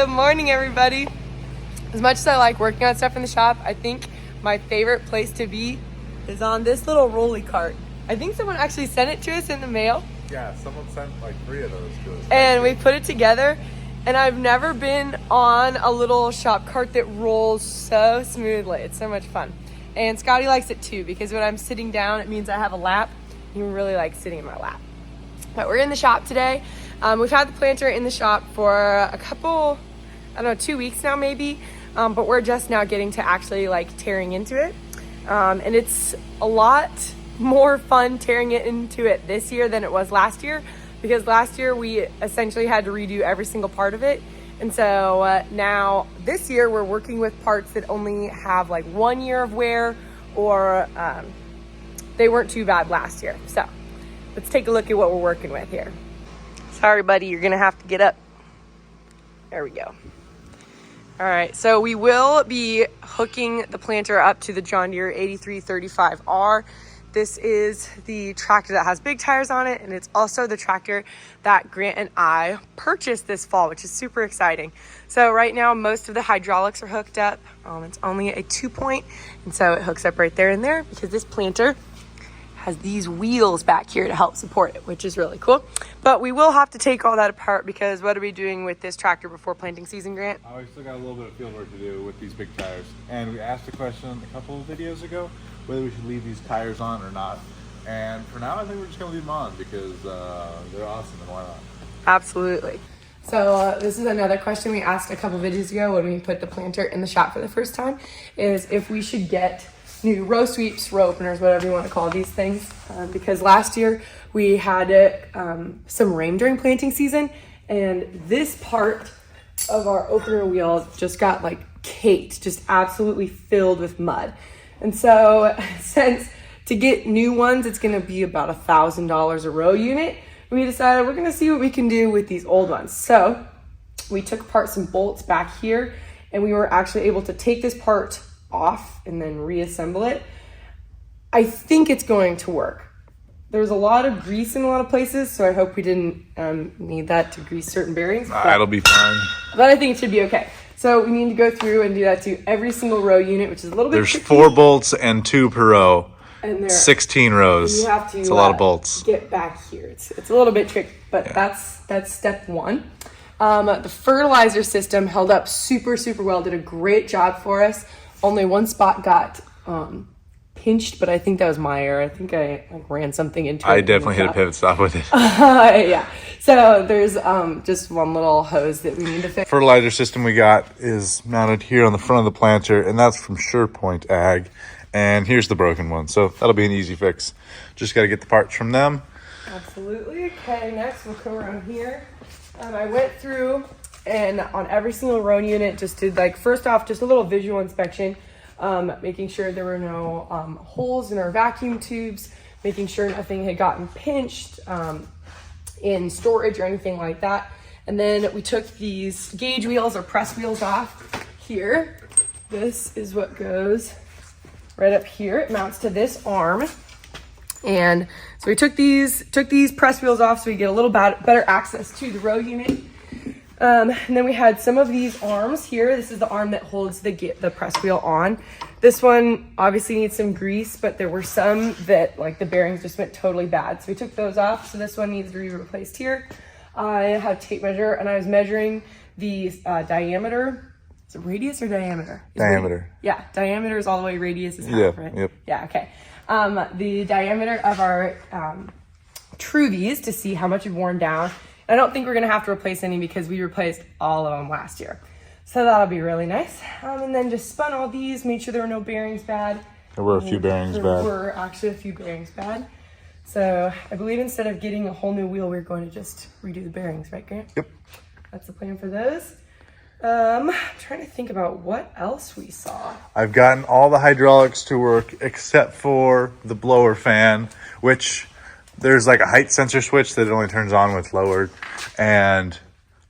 Good morning, everybody. As much as I like working on stuff in the shop, I think my favorite place to be is on this little rolly cart. I think someone actually sent it to us in the mail. Yeah, someone sent like 3 of those to us. And we put it together. And I've never been on a little shop cart that rolls so smoothly. It's so much fun. And Scotty likes it too, because when I'm sitting down, it means I have a lap. He really likes sitting in my lap. But we're in the shop today. We've had the planter in the shop for a couple, 2 weeks now maybe. But we're just now getting to actually like tearing into it. And it's a lot more fun tearing it into it this year than it was last year, because last year we essentially had to redo every single part of it. And so now this year we're working with parts that only have like 1 year of wear, or they weren't too bad last year. So let's take a look at what we're working with here. Sorry, buddy, you're gonna have to get up. There we go. All right, so we will be hooking the planter up to the John Deere 8335R. This is the tractor that has big tires on it, and it's also the tractor that Grant and I purchased this fall, which is super exciting. So right now, most of the hydraulics are hooked up. It's only a 2-point, and so it hooks up right there and there, because this planter has these wheels back here to help support it, which is really cool. But we will have to take all that apart, because what are we doing with this tractor before planting season, Grant? We still got a little bit of field work to do with these big tires. And we asked a question a couple of videos ago, whether we should leave these tires on or not. And for now, I think we're just gonna leave them on, because they're awesome, and why not? Absolutely. So this is another question we asked a couple videos ago when we put the planter in the shop for the first time, is if we should get new row sweeps, row openers, whatever you want to call these things, because last year we had some rain during planting season, and this part of our opener wheel just got like caked, just absolutely filled with mud. And so since to get new ones, it's going to be about $1,000 a row unit, we decided we're going to see what we can do with these old ones. So we took apart some bolts back here, and we were actually able to take this part off and then reassemble it. I think it's going to work. There's a lot of grease in a lot of places, so I hope we didn't need that to grease certain bearings. It'll be fine. But I think it should be okay. So we need to go through and do that to every single row unit, which is a little bit tricky. 4 bolts and 2 per row. And 16 rows. You have to, it's a lot of bolts. Get back here. It's a little bit tricky, but yeah. That's step 1. The fertilizer system held up super, super well. Did a great job for us. Only one spot got pinched, but I think that was my error. I think I ran something into it. I definitely hit a pivot stop with it. Yeah. So there's just one little hose that we need to fix. Fertilizer system we got is mounted here on the front of the planter, and that's from SurePoint Ag. And here's the broken one, so that'll be an easy fix. Just got to get the parts from them. Absolutely. Okay, next we'll come around here. I went through and on every single row unit just did, like, first off, just a little visual inspection, making sure there were no holes in our vacuum tubes, making sure nothing had gotten pinched in storage or anything like that. And then we took these gauge wheels or press wheels off here. This is what goes right up here. It mounts to this arm. And so we took these press wheels off so we get a little better access to the row unit. And then we had some of these arms here. This is the arm that holds the press wheel on. This one obviously needs some grease, but there were some that, like, the bearings just went totally bad. So we took those off. So this one needs to be replaced here. I have a tape measure, and I was measuring the diameter. Is it radius or diameter? Diameter. Yeah, diameter is all the way, radius is half, right? Yep. Yeah, okay. The diameter of our Truvies to see how much it worn down. I don't think we're going to have to replace any, because we replaced all of them last year. So that'll be really nice. And then just spun all these, made sure there were no bearings bad. There were a few bearings bad. There were actually a few bearings bad. So I believe instead of getting a whole new wheel, we're going to just redo the bearings, right, Grant? Yep. That's the plan for those. I'm trying to think about what else we saw. I've gotten all the hydraulics to work except for the blower fan, which there's like a height sensor switch that only turns on with lowered. And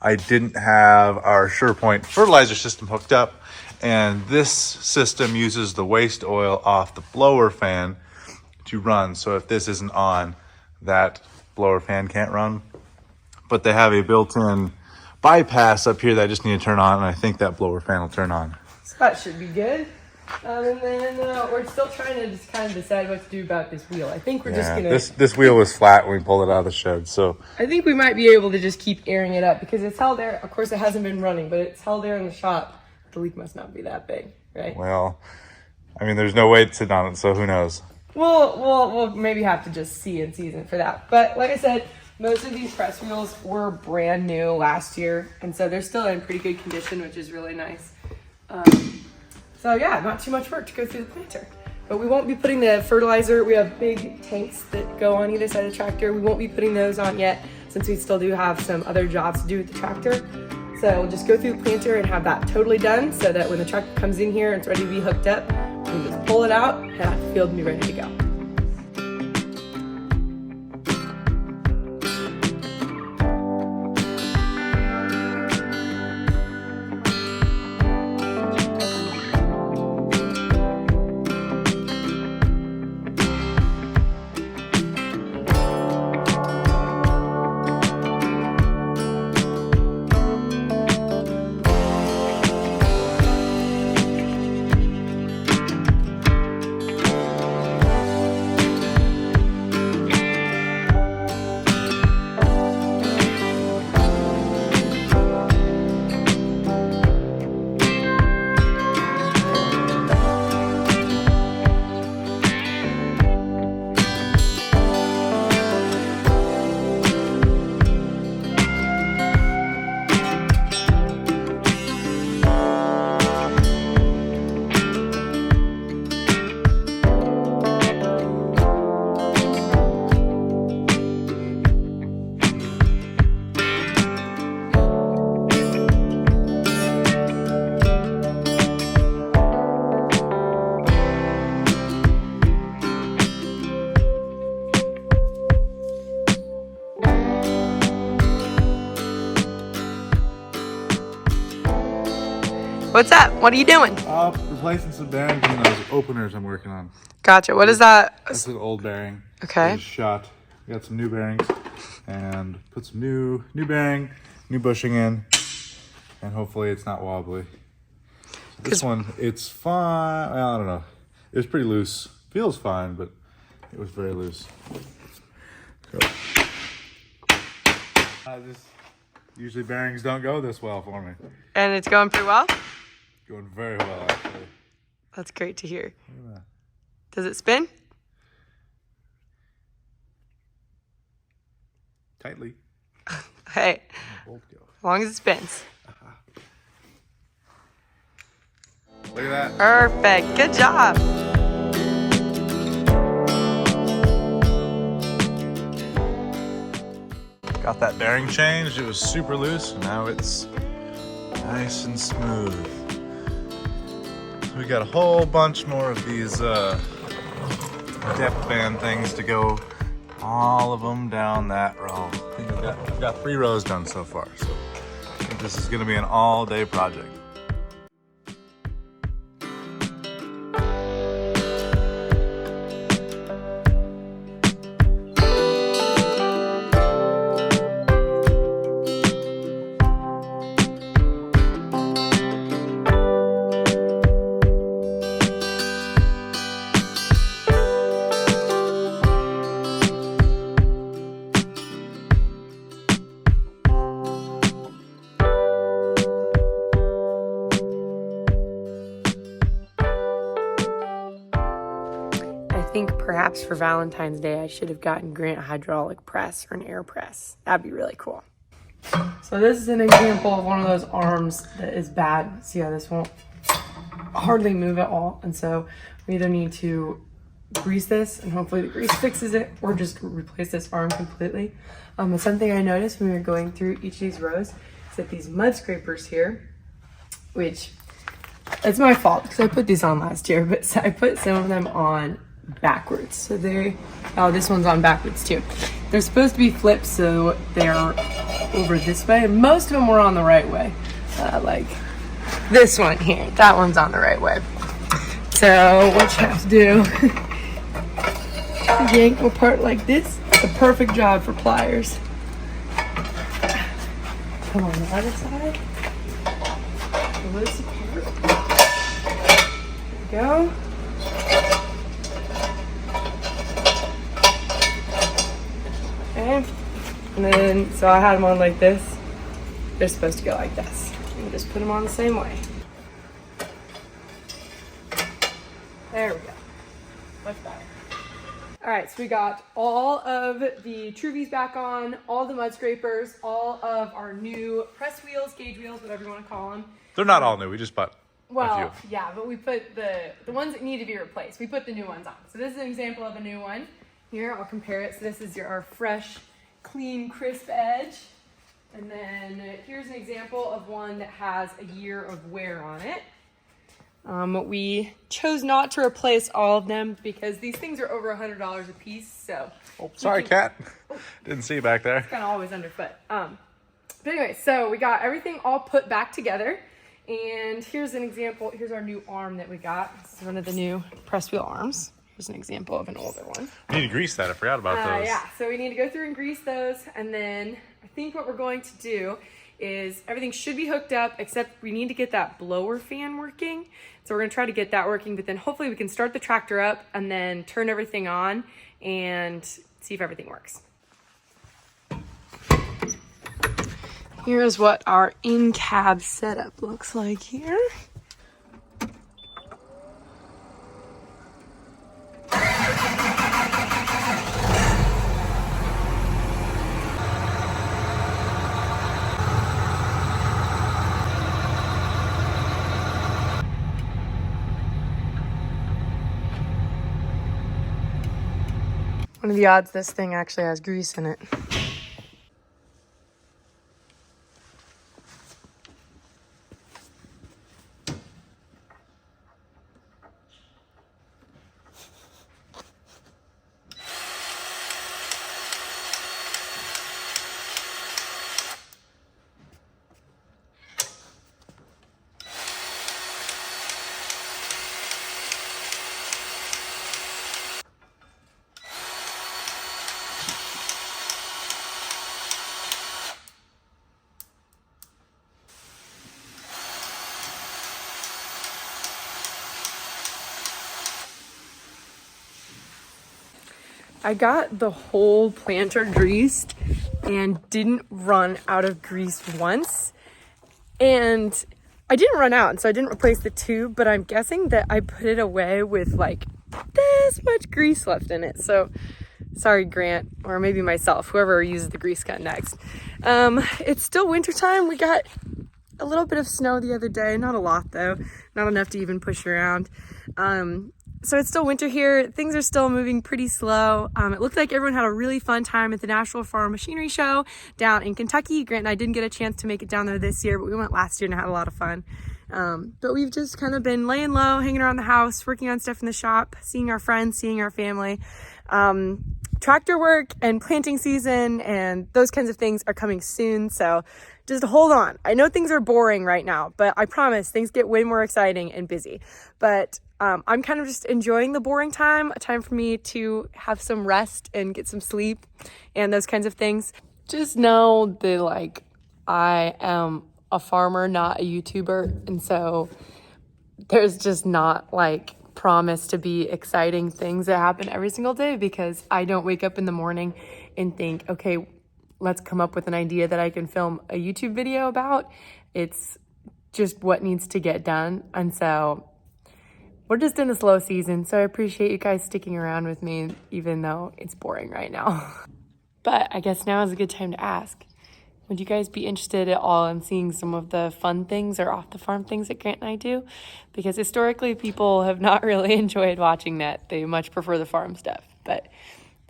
I didn't have our SurePoint fertilizer system hooked up. And this system uses the waste oil off the blower fan to run. So if this isn't on, that blower fan can't run. But they have a built-in bypass up here that I just need to turn on, and I think that blower fan will turn on. So that should be good. And then we're still trying to just kind of decide what to do about this wheel. I think we're just gonna. This wheel was flat when we pulled it out of the shed, so I think we might be able to just keep airing it up because it's held there. Of course, it hasn't been running, but it's held there in the shop. The leak must not be that big, right? well, I mean, there's no way to sit on it, so who knows? We'll maybe have to just see in season for that. But like I said, most of these press wheels were brand new last year, and so they're still in pretty good condition, which is really nice. So yeah, not too much work to go through the planter. But we won't be putting the fertilizer. We have big tanks that go on either side of the tractor. We won't be putting those on yet since we still do have some other jobs to do with the tractor. So we'll just go through the planter and have that totally done so that when the tractor comes in here and it's ready to be hooked up, we can just pull it out and have the field be ready to go. What's up? What are you doing? Replacing some bearings in those openers I'm working on. Gotcha. What is that? That's an old bearing. Okay. It's shot. We got some new bearings and put some new bearing, new bushing in, and hopefully it's not wobbly. So this one, it's fine. Well, I don't know. It was pretty loose. Feels fine, but it was very loose. So, usually bearings don't go this well for me. And it's going pretty well? Going very well, actually. That's great to hear. Yeah. Does it spin? Tightly. Hey, as long as it spins. Look at that. Perfect. Good job. Got that bearing changed. It was super loose. Now it's nice and smooth. So we got a whole bunch more of these depth band things to go. All of them down that row. I think I've got 3 rows done so far. So I think this is going to be an all-day project. I think perhaps for Valentine's Day, I should have gotten Grant a hydraulic press or an air press. That'd be really cool. So this is an example of one of those arms that is bad. See how this won't hardly move at all. And so we either need to grease this and hopefully the grease fixes it, or just replace this arm completely. Something I noticed when we were going through each of these rows is that these mud scrapers here, which it's my fault because I put these on last year, but I put some of them on backwards. So this one's on backwards too. They're supposed to be flipped so they're over this way, and most of them were on the right way. Like this one here, that one's on the right way. So what you have to do, yank them apart like this. It's a perfect job for pliers. come on the other side. Loose apart. There we go. Okay. And then, so I had them on like this. They're supposed to go like this. And just put them on the same way. There we go. Much better. All right, so we got all of the Truvies back on, all the mud scrapers, all of our new press wheels, gauge wheels, whatever you want to call them. They're not all new. We just bought a few. Yeah, but we put the ones that need to be replaced. We put the new ones on. So this is an example of a new one. Here, I'll compare it. So this is our fresh, clean, crisp edge. And then here's an example of one that has a year of wear on it. We chose not to replace all of them because these things are over $100 a piece. So, sorry, cat. Didn't see you back there. It's kind of always underfoot. But anyway, so we got everything all put back together. And here's an example. Here's our new arm that we got. This is one of the new press wheel arms. Here's an example of an older one. We need to grease that. I forgot about those. Yeah, so we need to go through and grease those. And then I think what we're going to do is everything should be hooked up, except we need to get that blower fan working. So we're gonna try to get that working, but then hopefully we can start the tractor up and then turn everything on and see if everything works. Here's what our in-cab setup looks like here. What are the odds this thing actually has grease in it? I got the whole planter greased and didn't run out of grease once. And I didn't run out, and so I didn't replace the tube, but I'm guessing that I put it away with like this much grease left in it. So sorry, Grant, or maybe myself, whoever uses the grease gun next. It's still wintertime. We got a little bit of snow the other day, not a lot though, not enough to even push around. So it's still winter here. Things are still moving pretty slow. It looked like everyone had a really fun time at the National Farm Machinery Show down in Kentucky. Grant and I didn't get a chance to make it down there this year, but we went last year and had a lot of fun. But we've just kind of been laying low, hanging around the house, working on stuff in the shop, seeing our friends, seeing our family. Tractor work and planting season and those kinds of things are coming soon. So just hold on. I know things are boring right now, but I promise things get way more exciting and busy. But I'm kind of just enjoying the boring time, a time for me to have some rest and get some sleep and those kinds of things. Just know that like I am a farmer, not a YouTuber. And so there's just not like promise to be exciting things that happen every single day because I don't wake up in the morning and think, okay, let's come up with an idea that I can film a YouTube video about. It's just what needs to get done. And so we're just in a slow season. So I appreciate you guys sticking around with me, even though it's boring right now. But I guess now is a good time to ask. Would you guys be interested at all in seeing some of the fun things or off the farm things that Grant and I do? Because historically people have not really enjoyed watching that. They much prefer the farm stuff. But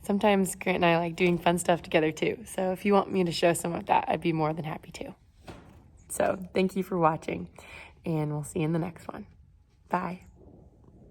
sometimes Grant and I like doing fun stuff together too. So if you want me to show some of that, I'd be more than happy to. So thank you for watching and we'll see you in the next one. Bye.